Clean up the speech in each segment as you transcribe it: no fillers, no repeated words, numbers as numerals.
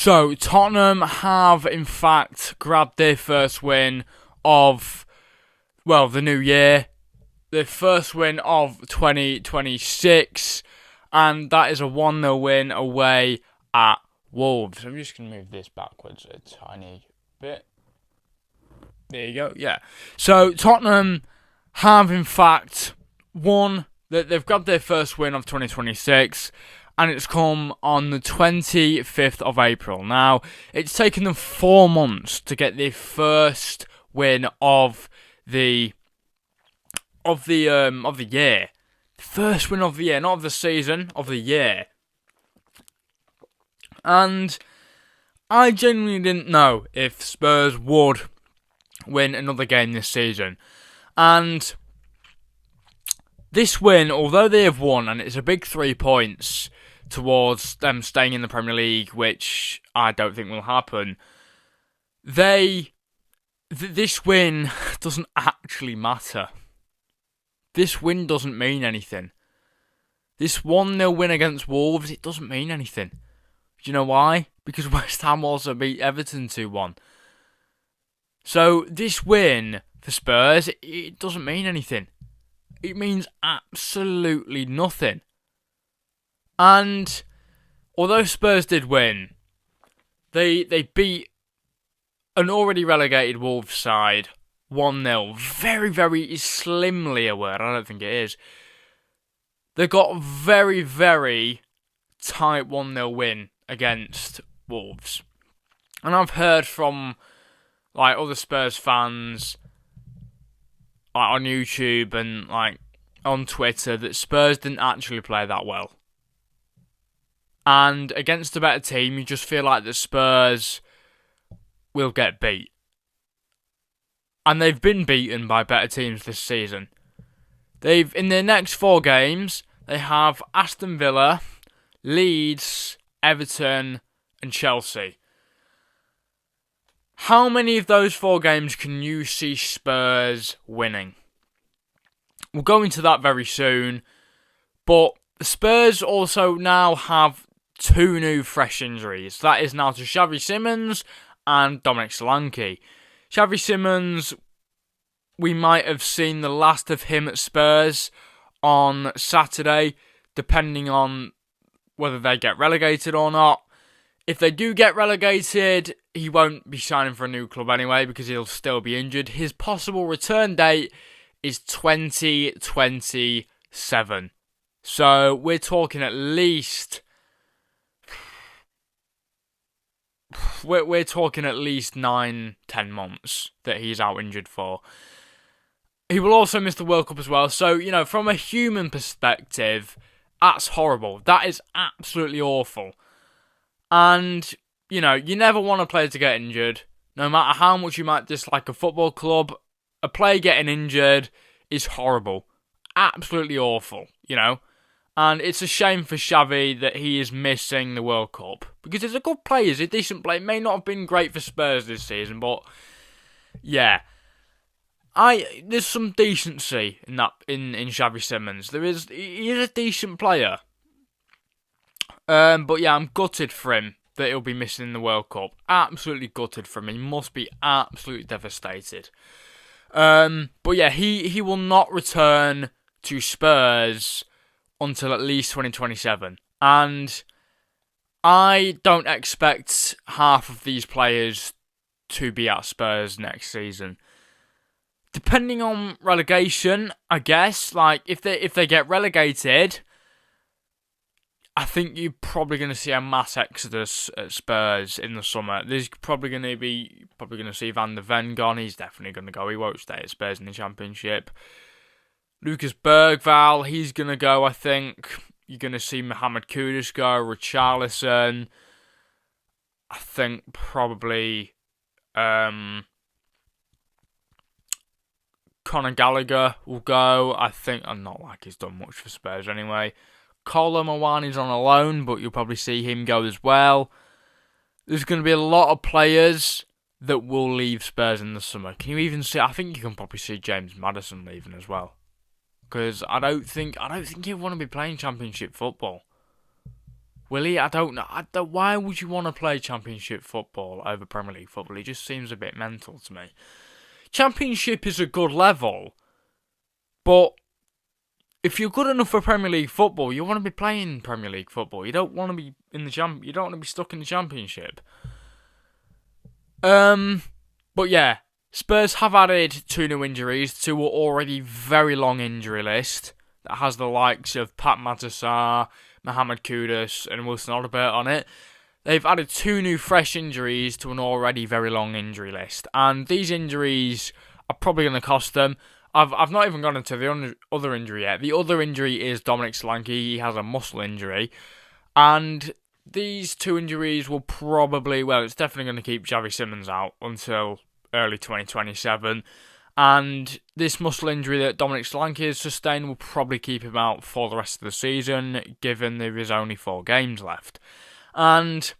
So, Tottenham have, in fact, grabbed their first win of, the new year. Their first win of 2026. And that is a 1-0 win away at Wolves. I'm just going to move this backwards a tiny bit. There you go, yeah. So, Tottenham have, in fact, won. They've grabbed their first win of 2026. And it's come on the 25th of April. Now, it's taken them 4 months to get their first win of the year. First win of the year, not of the season, of the year. And I genuinely didn't know if Spurs would win another game this season. And this win, although they have won, and it's a big 3 points towards them staying in the Premier League, which I don't think will happen, this win doesn't actually matter. This win doesn't mean anything. This 1-0 win against Wolves, it doesn't mean anything. Do you know why? Because West Ham also beat Everton 2-1. So this win for Spurs, it doesn't mean anything. It means absolutely nothing. And although Spurs did win, they beat an already relegated Wolves side 1-0. Very, very slimly a word. I don't think it is. They got a very, very tight 1-0 win against Wolves. And I've heard from other Spurs fans on YouTube and on Twitter that Spurs didn't actually play that well. And against a better team, you just feel like the Spurs will get beat. And they've been beaten by better teams this season. In their next 4 games, they have Aston Villa, Leeds, Everton, and Chelsea. How many of those 4 games can you see Spurs winning? We'll go into that very soon. But the Spurs also now have 2 new fresh injuries. That is now to Xavi Simons and Dominic Solanke. Xavi Simons, we might have seen the last of him at Spurs on Saturday, depending on whether they get relegated or not. If they do get relegated, he won't be signing for a new club anyway because he'll still be injured. His possible return date is 2027. So we're talking at least... We're talking at least 9-10 months that he's out injured for. He will also miss the World Cup as well. So, from a human perspective, that's horrible. That is absolutely awful. And, you never want a player to get injured. No matter how much you might dislike a football club, a player getting injured is horrible. Absolutely awful, And it's a shame for Xavi that he is missing the World Cup. Because he's a good player, he's a decent player. May not have been great for Spurs this season, but yeah. There's some decency in Xavi Simons. He is a decent player. But yeah, I'm gutted for him that he'll be missing the World Cup. Absolutely gutted for him. He must be absolutely devastated. But yeah, he will not return to Spurs until at least 2027. And I don't expect half of these players to be at Spurs next season. Depending on relegation, I guess, if they get relegated, I think you're probably going to see a mass exodus at Spurs in the summer. There's probably going to see Van der Ven gone. He's definitely going to go. He won't stay at Spurs in the Championship. Lucas Bergvall, he's going to go, I think. You're going to see Mohamed Kudus go, Richarlison. I think probably Conor Gallagher will go. I think, not like he's done much for Spurs anyway. Kolo Muani's on a loan, but you'll probably see him go as well. There's going to be a lot of players that will leave Spurs in the summer. Can you even see? I think you can probably see James Maddison leaving as well. Because I don't think he'll want to be playing Championship football. Will he? I don't know. Why would you want to play Championship football over Premier League football? It just seems a bit mental to me. Championship is a good level, but if you're good enough for Premier League football, you want to be playing Premier League football. You don't want to be in the You don't want to be stuck in the Championship. But yeah, Spurs have added 2 new injuries to an already very long injury list that has the likes of Pat Matasar, Mohamed Kudus, and Wilson Odobert on it. They've added 2 new fresh injuries to an already very long injury list, and these injuries are probably going to cost them. I've not even gone into the other injury yet. The other injury is Dominic Solanke. He has a muscle injury, and these 2 injuries will probably, well, it's definitely going to keep Xavi Simons out until early 2027. And this muscle injury that Dominic Solanke has sustained will probably keep him out for the rest of the season, given there is only 4 games left. And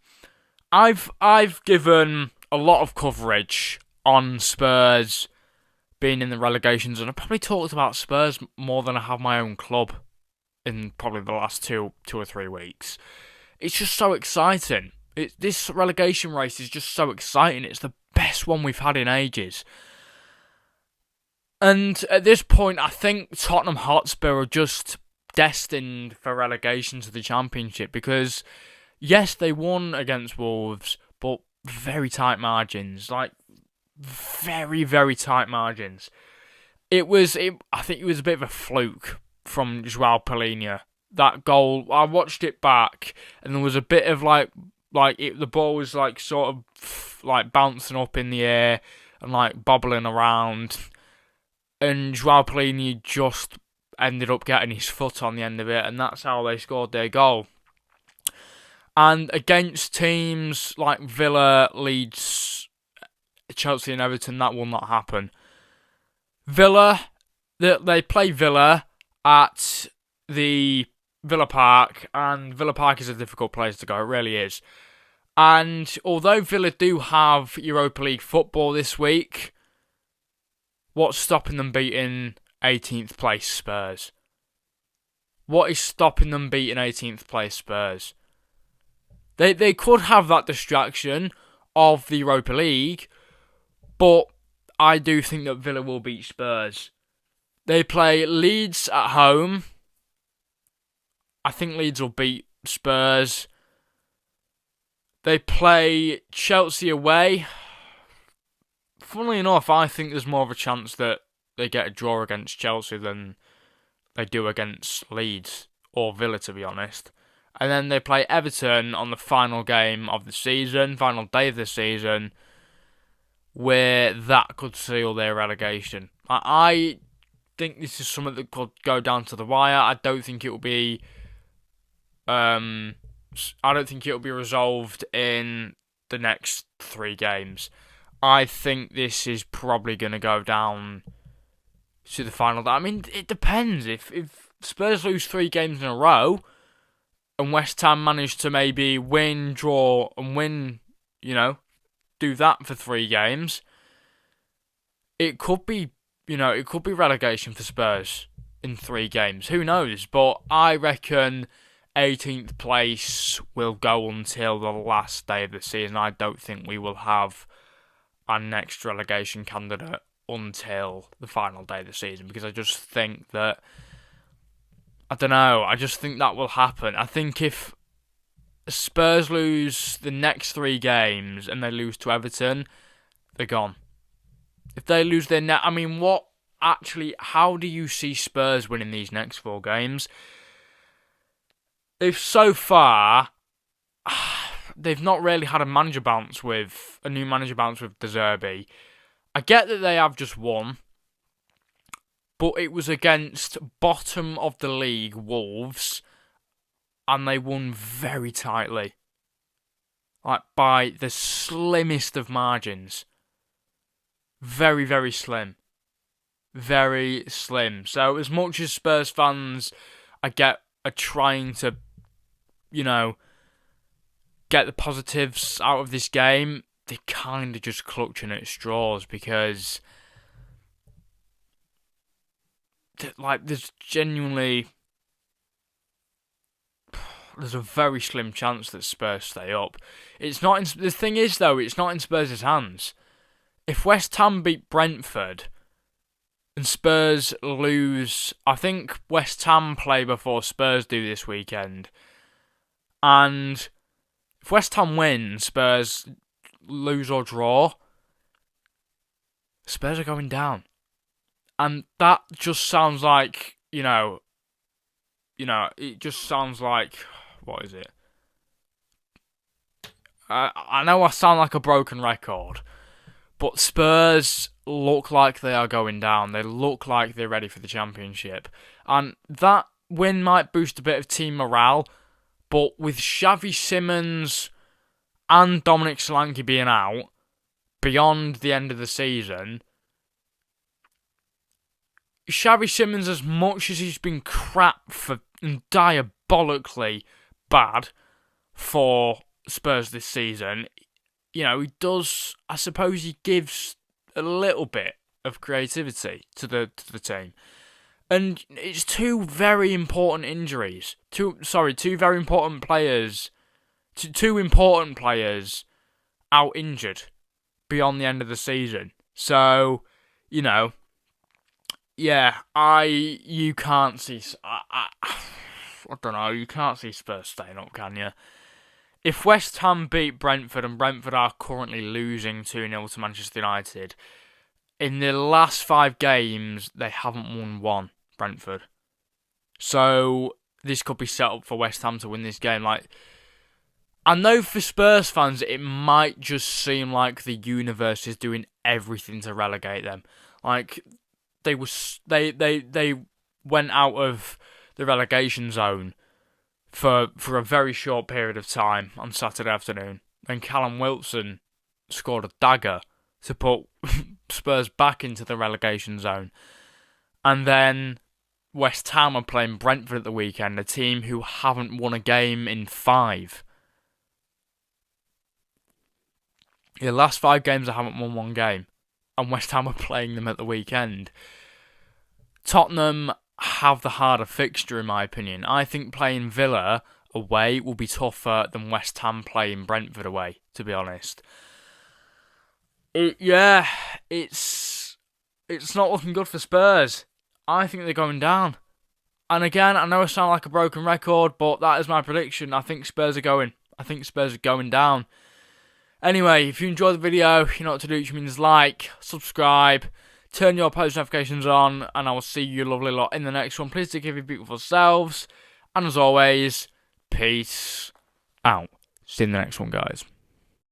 I've given a lot of coverage on Spurs being in the relegations, and I've probably talked about Spurs more than I have my own club in probably the last two or 3 weeks. It's just so exciting. This relegation race is just so exciting. It's the best one we've had in ages. And at this point, I think Tottenham Hotspur are just destined for relegation to the Championship because, yes, they won against Wolves, but very tight margins. Like, very, very tight margins. I think it was a bit of a fluke from Joao Palhinha. That goal, I watched it back, and there was a bit of the ball was like sort of like bouncing up in the air and like bobbling around, and Joao Palhinha just ended up getting his foot on the end of it, and that's how they scored their goal. And against teams like Villa, Leeds, Chelsea and Everton, that will not happen. Villa, they play Villa at the Villa Park, and Villa Park is a difficult place to go, it really is. And although Villa do have Europa League football this week, what's stopping them beating 18th place Spurs? What is stopping them beating 18th place Spurs? They could have that distraction of the Europa League, but I do think that Villa will beat Spurs. They play Leeds at home. I think Leeds will beat Spurs. They play Chelsea away. Funnily enough, I think there's more of a chance that they get a draw against Chelsea than they do against Leeds or Villa, to be honest. And then they play Everton on the final game of the season, final day of the season, where that could seal their relegation. I think this is something that could go down to the wire. I don't think it will be resolved in the next 3 games. I think this is probably going to go down to the final. I mean, it depends. If Spurs lose 3 games in a row, and West Ham manage to maybe win, draw, and win, do that for 3 games, it could be relegation for Spurs in 3 games. Who knows? But I reckon 18th place will go until the last day of the season. I don't think we will have our next relegation candidate until the final day of the season, because I just think that, I don't know, I just think that will happen. I think if Spurs lose the next 3 games and they lose to Everton, they're gone. If they lose their how do you see Spurs winning these next 4 games? So far, they've not really had a new manager bounce with De Zerbi. I get that they have just won, but it was against bottom of the league Wolves, and they won very tightly. Like, by the slimmest of margins. Very, very slim. Very slim. So, as much as Spurs fans, are trying to, get the positives out of this game, they're kind of just clutching at straws, because there's genuinely there's a very slim chance that Spurs stay up. It's not. The thing is, though, it's not in Spurs' hands. If West Ham beat Brentford and Spurs lose, I think West Ham play before Spurs do this weekend. And if West Ham win, Spurs lose or draw, Spurs are going down. And that just sounds like, it just sounds like, what is it? I know I sound like a broken record, but Spurs look like they are going down. They look like they're ready for the Championship. And that win might boost a bit of team morale, but with Xavi Simons and Dominic Solanke being out beyond the end of the season, Xavi Simons, as much as he's been crap for and diabolically bad for Spurs this season, he does, I suppose he gives a little bit of creativity to the team. And it's two very important injuries. Two very important players. Two important players out injured beyond the end of the season. So, yeah, you can't see. I don't know. You can't see Spurs staying up, can you? If West Ham beat Brentford, and Brentford are currently losing 2-0 to Manchester United, in the last 5 games they haven't won one. Brentford. So this could be set up for West Ham to win this game. I know for Spurs fans it might just seem like the universe is doing everything to relegate them. They went out of the relegation zone for a very short period of time on Saturday afternoon. Then Callum Wilson scored a dagger to put Spurs back into the relegation zone. And then West Ham are playing Brentford at the weekend, a team who haven't won a game in 5. The last 5 games they haven't won one game, and West Ham are playing them at the weekend. Tottenham have the harder fixture, in my opinion. I think playing Villa away will be tougher than West Ham playing Brentford away, to be honest. It's not looking good for Spurs. I think they're going down. And again, I know I sound like a broken record, but that is my prediction. I think Spurs are going down. Anyway, if you enjoyed the video, you know what to do, which means like, subscribe, turn your post notifications on, and I will see you lovely lot in the next one. Please take care of your beautiful selves. And as always, peace out. See you in the next one, guys.